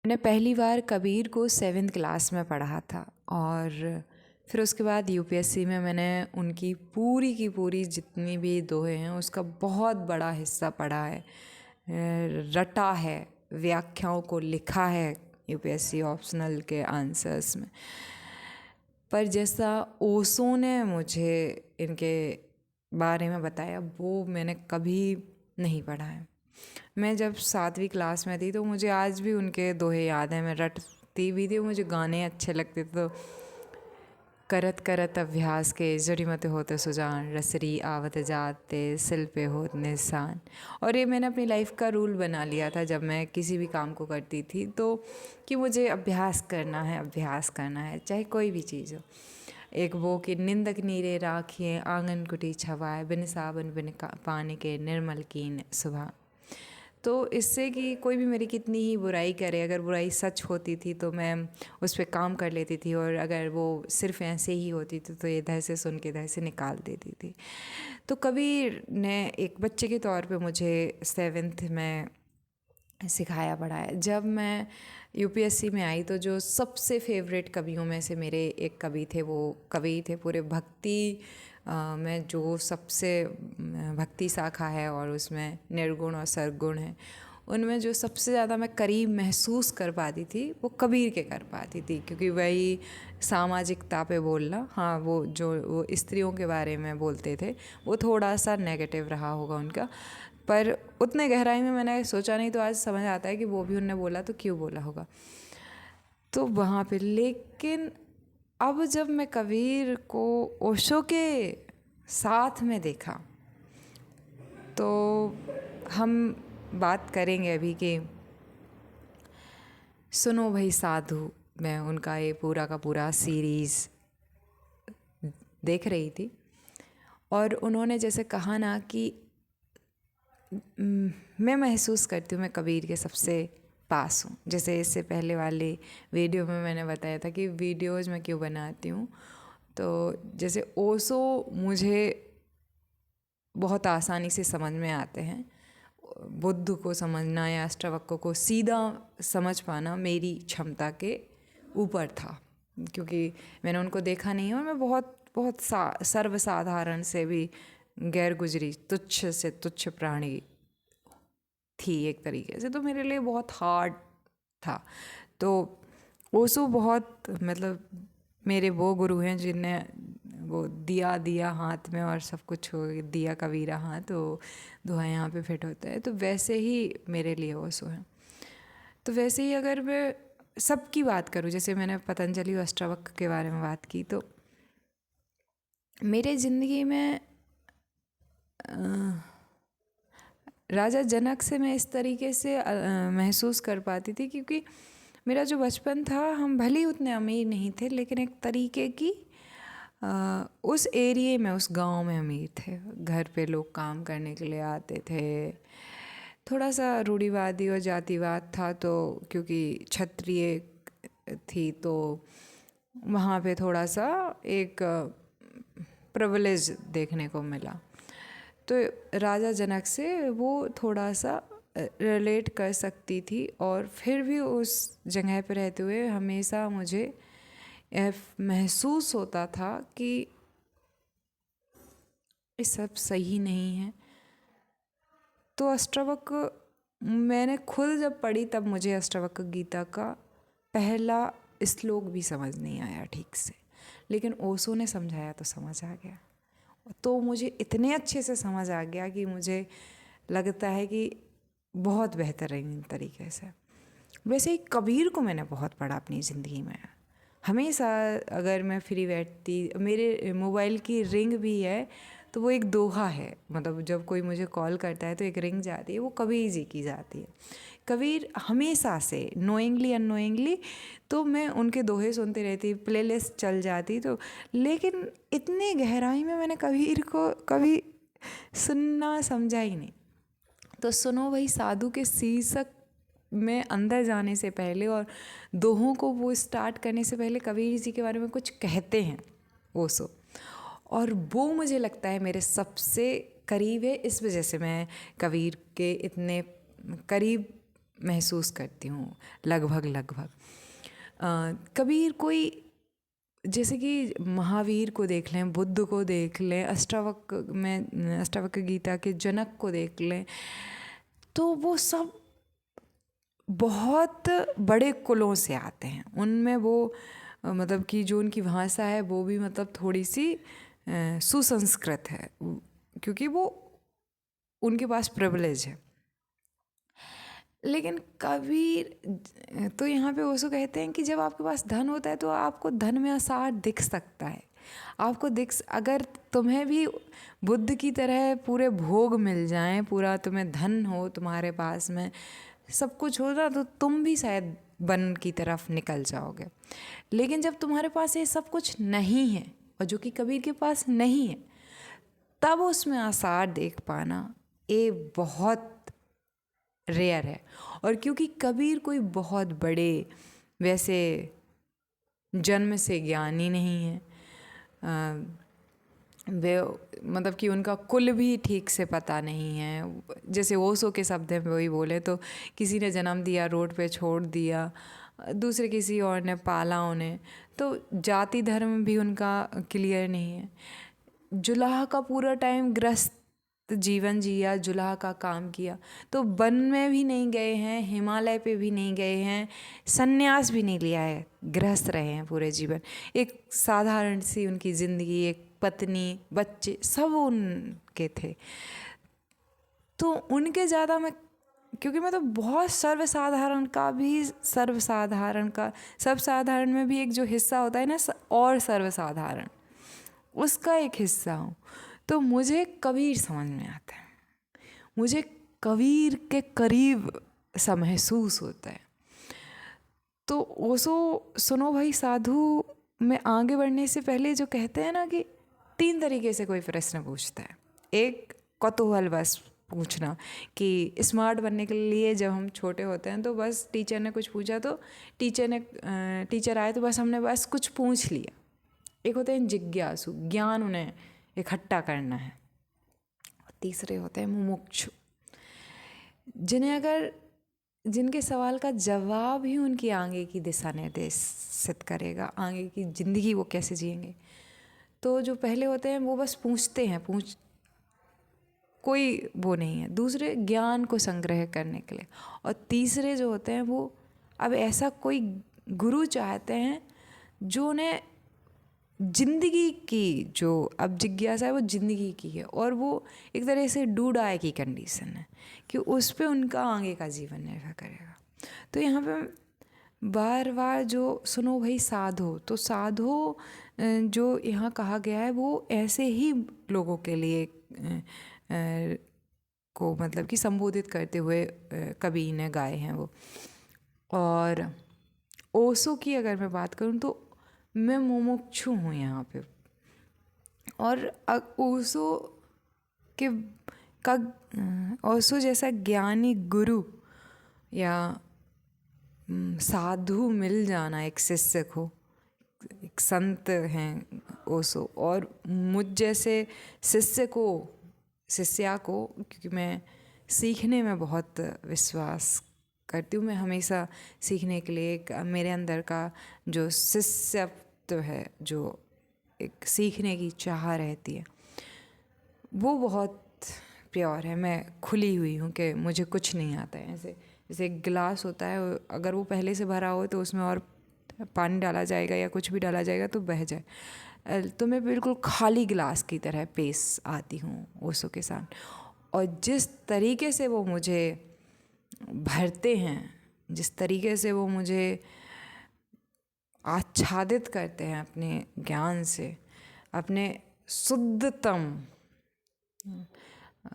मैंने पहली बार कबीर को 7th क्लास में पढ़ा था और फिर उसके बाद यूपीएससी में मैंने उनकी पूरी की पूरी जितनी भी दोहे हैं उसका बहुत बड़ा हिस्सा पढ़ा है, रटा है, व्याख्याओं को लिखा है यूपीएससी ऑप्शनल के आंसर्स में। पर जैसा ओशो ने मुझे इनके बारे में बताया वो मैंने कभी नहीं पढ़ा है। मैं जब 7वीं क्लास में थी तो मुझे आज भी उनके दोहे याद हैं, मैं रटती भी थी, मुझे गाने अच्छे लगते थे। तो करत करत अभ्यास के जड़ी मत होते सुजान, रसरी आवत जाते सिल पे होत निशान। और ये मैंने अपनी लाइफ का रूल बना लिया था जब मैं किसी भी काम को करती थी तो कि मुझे अभ्यास करना है, अभ्यास करना है, चाहे कोई भी चीज़ हो। एक वो कि निंदक नीरे राखिए आंगन कुटी छवाए, बिन साबन बिन पानी के निर्मल कीन सुबह। तो इससे कि कोई भी मेरी कितनी ही बुराई करे, अगर बुराई सच होती थी तो मैं उस पर काम कर लेती थी, और अगर वो सिर्फ ऐसे ही होती थी तो इधर से सुन के इधर से निकाल देती थी। तो कबीर ने एक बच्चे के तौर पे मुझे 7th में सिखाया पढ़ाया। जब मैं यूपीएससी में आई तो जो सबसे फेवरेट कवियों में से मेरे एक कवि थे, वो कवि थे पूरे भक्ति में जो सबसे भक्ति शाखा है और उसमें निर्गुण और सरगुण है, उनमें जो सबसे ज़्यादा मैं करीब महसूस कर पाती थी वो कबीर के कर पाती थी, क्योंकि वही सामाजिकता पे बोलना, हाँ वो जो वो स्त्रियों के बारे में बोलते थे वो थोड़ा सा नेगेटिव रहा होगा उनका, पर उतने गहराई में मैंने सोचा नहीं। तो आज समझ आता है कि वो भी उनने बोला तो क्यों बोला होगा। तो वहाँ पे लेकिन अब जब मैं कबीर को ओशो के साथ में देखा तो हम बात करेंगे अभी कि सुनो भाई साधु, मैं उनका ये पूरा का पूरा सीरीज़ देख रही थी और उन्होंने जैसे कहा ना कि मैं महसूस करती हूँ मैं कबीर के सबसे पास हूँ। जैसे इससे पहले वाले वीडियो में मैंने बताया था कि वीडियोज़ मैं क्यों बनाती हूँ, तो जैसे ओशो मुझे बहुत आसानी से समझ में आते हैं, बुद्ध को समझना या अष्टावक्र को सीधा समझ पाना मेरी क्षमता के ऊपर था, क्योंकि मैंने उनको देखा नहीं है और मैं बहुत बहुत सर्वसाधारण से भी गैर गुजरी तुच्छ से तुच्छ प्राणी थी एक तरीके से, तो मेरे लिए बहुत हार्ड था। तो ओशो बहुत मतलब मेरे वो गुरु हैं जिनने वो दिया दिया हाथ में और सब कुछ हो दिया कबीरा हाथ, तो दुआ यहाँ पे फिट होता है। तो वैसे ही मेरे लिए ओशो है। तो वैसे ही अगर मैं सबकी बात करूँ, जैसे मैंने पतंजलि और अष्टावक्र के बारे में बात की, तो मेरे ज़िंदगी में राजा जनक से मैं इस तरीके से महसूस कर पाती थी, क्योंकि मेरा जो बचपन था, हम भले ही उतने अमीर नहीं थे लेकिन एक तरीके की उस एरिया में, उस गांव में अमीर थे। घर पे लोग काम करने के लिए आते थे। थोड़ा सा रूढ़िवादी और जातिवाद था, तो क्योंकि क्षत्रिय थी तो वहाँ पे थोड़ा सा एक प्रिविलेज देखने को मिला। तो राजा जनक से वो थोड़ा सा रिलेट कर सकती थी, और फिर भी उस जगह पर रहते हुए हमेशा मुझे महसूस होता था कि ये सब सही नहीं है। तो अष्टावक्र मैंने खुद जब पढ़ी तब मुझे अष्टावक्र गीता का पहला श्लोक भी समझ नहीं आया ठीक से, लेकिन ओशो ने समझाया तो समझ आ गया। तो मुझे इतने अच्छे से समझ आ गया कि मुझे लगता है कि बहुत बेहतरीन तरीके से। वैसे ही कबीर को मैंने बहुत पढ़ा अपनी ज़िंदगी में। हमेशा अगर मैं फ्री बैठती, मेरे मोबाइल की रिंग भी है तो वो एक दोहा है, मतलब जब कोई मुझे कॉल करता है तो एक रिंग जाती है, वो कबीर जी की जाती है। कबीर हमेशा से नोइंगली अननोइंगली तो मैं उनके दोहे सुनती रहती, प्लेलिस्ट चल जाती। तो लेकिन इतने गहराई में मैंने कबीर को कभी सुनना समझा ही नहीं। तो सुनो भाई साधु के शीर्षक में अंदर जाने से पहले और दोहों को वो स्टार्ट करने से पहले कबीर जी के बारे में कुछ कहते हैं ओशो, और वो मुझे लगता है मेरे सबसे करीब है। इस वजह से मैं कबीर के इतने करीब महसूस करती हूँ लगभग। कबीर कोई, जैसे कि महावीर को देख लें, बुद्ध को देख लें, अष्टावक्र गीता के जनक को देख लें, तो वो सब बहुत बड़े कुलों से आते हैं। उनमें वो मतलब कि जो उनकी भाषा है वो भी मतलब थोड़ी सी सुसंस्कृत है, क्योंकि वो उनके पास प्रिविलेज है। लेकिन कबीर तो यहाँ पे उसको कहते हैं कि जब आपके पास धन होता है तो आपको धन में आसार दिख सकता है, आपको अगर तुम्हें भी बुद्ध की तरह पूरे भोग मिल जाएं, पूरा तुम्हें धन हो, तुम्हारे पास में सब कुछ हो ना, तो तुम भी शायद वन की तरफ निकल जाओगे। लेकिन जब तुम्हारे पास ये सब कुछ नहीं है, और जो कि कबीर के पास नहीं है, तब उसमें आसार देख पाना ये बहुत रेयर है। और क्योंकि कबीर कोई बहुत बड़े वैसे जन्म से ज्ञानी नहीं है, वे मतलब कि उनका कुल भी ठीक से पता नहीं है। जैसे ओशो के शब्द में वही बोले तो किसी ने जन्म दिया, रोड पे छोड़ दिया, दूसरे किसी और ने पाला उन्हें, तो जाति धर्म भी उनका क्लियर नहीं है। जुलाहा का पूरा टाइम ग्रस्त जीवन जिया, जुलाहा का काम किया, तो वन में भी नहीं गए हैं, हिमालय पे भी नहीं गए हैं, संन्यास भी नहीं लिया है, गृहस्थ रहे हैं पूरे जीवन। एक साधारण सी उनकी ज़िंदगी, एक पत्नी, बच्चे सब उनके थे। तो उनके ज़्यादा मैं, क्योंकि मैं तो बहुत सर्वसाधारण का भी सर्वसाधारण का, सब साधारण में भी एक जो हिस्सा होता है ना, और सर्वसाधारण, उसका एक हिस्सा हूँ। तो मुझे कबीर समझ में आता है, मुझे कबीर के करीब सा महसूस होता है। तो ओशो सुनो भाई साधु में आगे बढ़ने से पहले जो कहते हैं ना कि 3 तरीके से कोई प्रश्न पूछता है। एक कौतूहल बस पूछना, कि स्मार्ट बनने के लिए जब हम छोटे होते हैं तो बस टीचर ने कुछ पूछा तो टीचर आए तो बस हमने बस कुछ पूछ लिया। एक होते हैं जिज्ञासु, ज्ञान उन्हें इकट्ठा करना है। और तीसरे होते हैं मुमुक्षु, जिनके सवाल का जवाब ही उनकी आगे की दिशा निर्देशित करेगा, आगे की ज़िंदगी वो कैसे जिएंगे। तो जो पहले होते हैं वो बस पूछते हैं, कोई वो नहीं है। दूसरे ज्ञान को संग्रह करने के लिए। और तीसरे जो होते हैं वो अब ऐसा कोई गुरु चाहते हैं जो उन्हें जिंदगी की, जो अब जिज्ञासा है वो जिंदगी की है, और वो एक तरह से डू डाई की कंडीशन है कि उस पे उनका आगे का जीवन निर्भर करेगा। तो यहाँ पे बार बार जो सुनो भाई साधो, तो साधो जो यहाँ कहा गया है वो ऐसे ही लोगों के लिए को मतलब कि संबोधित करते हुए कबीर ने गाए हैं वो। और ओशो की अगर मैं बात करूँ तो मैं मुमुक्षु हूँ यहाँ पे। और ओशो के ओशो जैसा ज्ञानी गुरु या साधु मिल जाना एक शिष्य को, एक संत हैं ओशो, और मुझ जैसे शिष्या को, क्योंकि मैं सीखने में बहुत विश्वास करती हूँ, मैं हमेशा सीखने के लिए मेरे अंदर का जो शिष्यत्व है, जो एक सीखने की चाह रहती है, वो बहुत प्योर है। मैं खुली हुई हूँ कि मुझे कुछ नहीं आता है। जैसे एक गिलास होता है, अगर वो पहले से भरा हो तो उसमें और पानी डाला जाएगा या कुछ भी डाला जाएगा तो बह जाए। तो मैं बिल्कुल खाली गिलास की तरह पेश आती हूँ ओशो के साथ। और जिस तरीके से वो मुझे भरते हैं, जिस तरीके से वो मुझे आच्छादित करते हैं अपने ज्ञान से, अपने शुद्धतम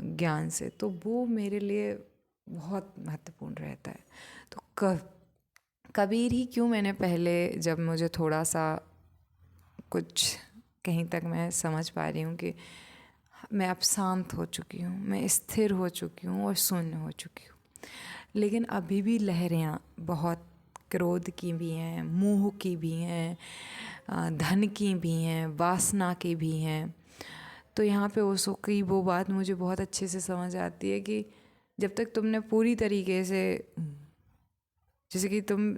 ज्ञान से, तो वो मेरे लिए बहुत महत्वपूर्ण रहता है। तो कबीर ही क्यों, मैंने पहले जब मुझे थोड़ा सा कुछ कहीं तक मैं समझ पा रही हूँ कि मैं अब शांत हो चुकी हूँ, मैं स्थिर हो चुकी हूँ और शून्य हो चुकी हूँ, लेकिन अभी भी लहरें बहुत क्रोध की भी हैं, मोह की भी हैं, धन की भी हैं, वासना की भी हैं। तो यहाँ पे ओशो की वो बात मुझे बहुत अच्छे से समझ आती है कि जब तक तुमने पूरी तरीके से जैसे कि तुम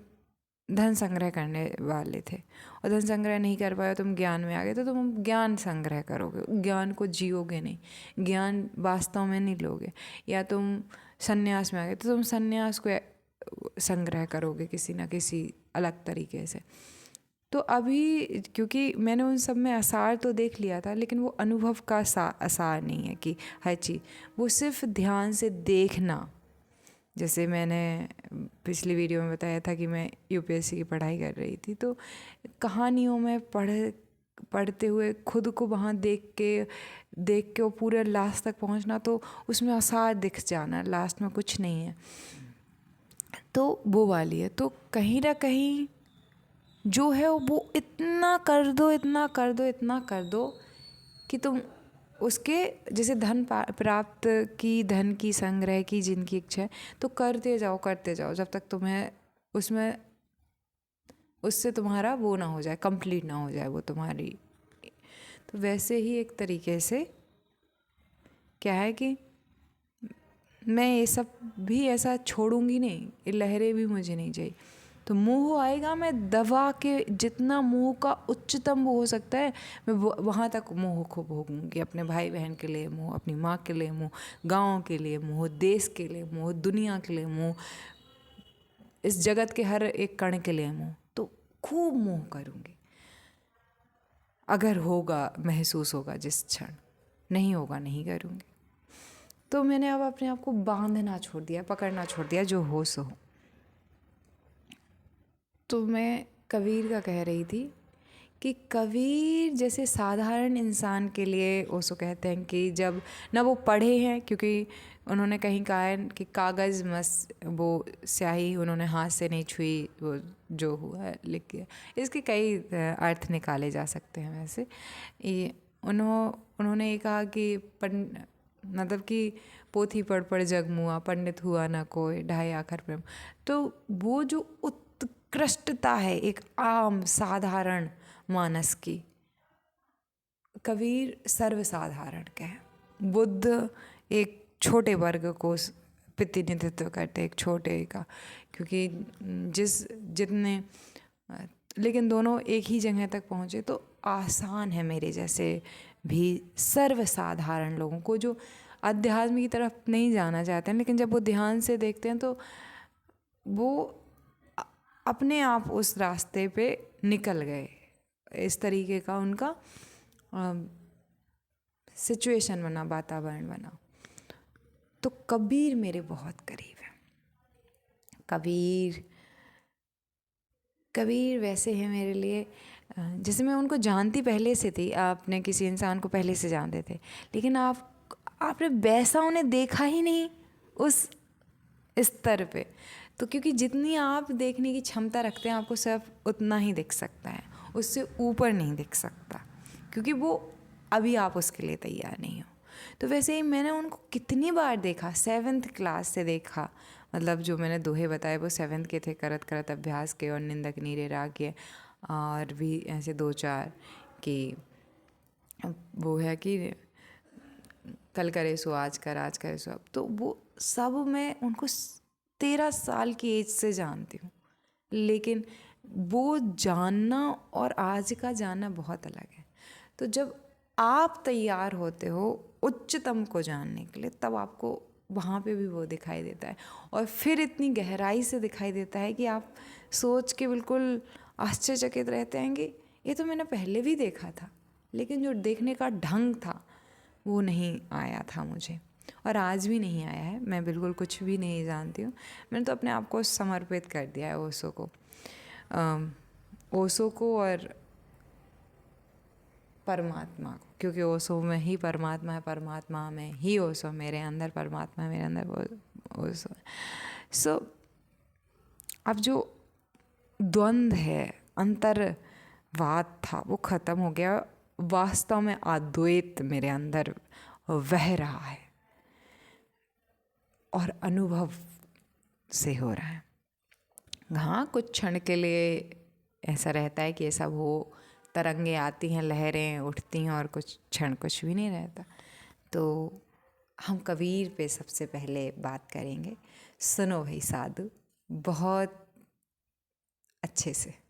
धन संग्रह करने वाले थे और धन संग्रह नहीं कर पाए, तुम ज्ञान में आ गए, तो तुम ज्ञान संग्रह करोगे, ज्ञान को जियोगे नहीं, ज्ञान वास्तव में नहीं लोगे। या तुम संन्यास में आ गए तो तुम संन्यास को संग्रह करोगे किसी ना किसी अलग तरीके से। तो अभी क्योंकि मैंने उन सब में आसार तो देख लिया था, लेकिन वो अनुभव का आसार नहीं है कि हर चीज़, वो सिर्फ ध्यान से देखना। जैसे मैंने पिछली वीडियो में बताया था कि मैं यूपीएससी की पढ़ाई कर रही थी, तो कहानियों में पढ़ते हुए खुद को वहाँ देख के वो पूरे लास्ट तक पहुँचना, तो उसमें आसार दिख जाना, लास्ट में कुछ नहीं है, तो वो वाली है। तो कहीं ना कहीं जो है वो इतना कर दो, इतना कर दो, इतना कर दो कि तुम उसके जैसे धन प्राप्त की, धन की संग्रह की जिनकी इच्छा है, तो करते जाओ जब तक तुम्हें उसमें उससे तुम्हारा वो ना हो जाए, कंप्लीट ना हो जाए वो तुम्हारी। तो वैसे ही एक तरीके से क्या है कि मैं ये सब भी ऐसा छोड़ूंगी नहीं, ये लहरें भी मुझे नहीं चाहिए। तो मोह आएगा, मैं दबा के जितना मोह का उच्चतम वो हो सकता है मैं वहाँ तक मोह को भोगूंगी। अपने भाई बहन के लिए मोह, अपनी माँ के लिए मोह, गाँव के लिए मोह, देश के लिए मोह, दुनिया के लिए मोह, इस जगत के हर एक कण के लिए मोह। तो खूब मोह करूँगी, अगर होगा महसूस होगा जिस क्षण, नहीं होगा नहीं करूँगी। तो मैंने अब अपने आप को बांधना छोड़ दिया, पकड़ना छोड़ दिया, जो हो सो हो। तो मैं कबीर का कह रही थी कि कबीर जैसे साधारण इंसान के लिए ओशो कहते हैं कि जब ना वो पढ़े हैं, क्योंकि उन्होंने कहीं कहा है कि कागज़ मस वो स्याही उन्होंने हाथ से नहीं छुई, वो जो हुआ है लिख के। इसके कई अर्थ निकाले जा सकते हैं। वैसे ये उन्होंने ये कहा कि मतलब कि पोथी पढ़ पढ़ जग मुआ, पंडित हुआ ना कोई, ढाई आखर प्रेम। तो वो जो उत्कृष्टता है एक आम साधारण मानस की, कबीर सर्वसाधारण का है। बुद्ध एक छोटे वर्ग को प्रतिनिधित्व करते, एक छोटे का, क्योंकि जितने लेकिन दोनों एक ही जगह तक पहुँचे। तो आसान है मेरे जैसे भी सर्वसाधारण लोगों को जो अध्यात्म की तरफ नहीं जाना चाहते हैं, लेकिन जब वो ध्यान से देखते हैं तो वो अपने आप उस रास्ते पे निकल गए। इस तरीके का उनका सिचुएशन बना, वातावरण बना। तो कबीर मेरे बहुत करीब है। कबीर वैसे हैं मेरे लिए, जैसे मैं उनको जानती पहले से थी। आपने किसी इंसान को पहले से जानते थे, लेकिन आपने वैसा उन्हें देखा ही नहीं उस स्तर पे। तो क्योंकि जितनी आप देखने की क्षमता रखते हैं, आपको सिर्फ उतना ही दिख सकता है, उससे ऊपर नहीं दिख सकता, क्योंकि वो अभी आप उसके लिए तैयार नहीं हो। तो वैसे ही मैंने उनको कितनी बार देखा, 7th क्लास से देखा। मतलब जो मैंने दोहे बताए वो 7th के थे, करत करत अभ्यास के और निंदक नीरे राग के, और भी ऐसे 2-4 कि वो है कि कल करे सो आज कर, आज करे सो अब। तो वो सब मैं उनको 13 साल की एज से जानती हूँ, लेकिन वो जानना और आज का जानना बहुत अलग है। तो जब आप तैयार होते हो उच्चतम को जानने के लिए, तब आपको वहाँ पे भी वो दिखाई देता है, और फिर इतनी गहराई से दिखाई देता है कि आप सोच के बिल्कुल आश्चर्यचकित रहते हैं कि ये तो मैंने पहले भी देखा था, लेकिन जो देखने का ढंग था वो नहीं आया था मुझे, और आज भी नहीं आया है। मैं बिल्कुल कुछ भी नहीं जानती हूँ। मैंने तो अपने आप को समर्पित कर दिया है ओशो को और परमात्मा को, क्योंकि ओशो में ही परमात्मा है, परमात्मा में ही ओशो, मेरे अंदर परमात्मा है, मेरे अंदर वो ओशो है। सो अब जो द्वंद्व है, अंतरवाद था, वो ख़त्म हो गया। वास्तव में अद्वैत मेरे अंदर बह रहा है और अनुभव से हो रहा है। हाँ, कुछ क्षण के लिए ऐसा रहता है कि ये सब हो, तरंगे आती हैं, लहरें उठती हैं, और कुछ क्षण कुछ भी नहीं रहता। तो हम कबीर पे सबसे पहले बात करेंगे। सुनो भाई साधु, बहुत अच्छे से।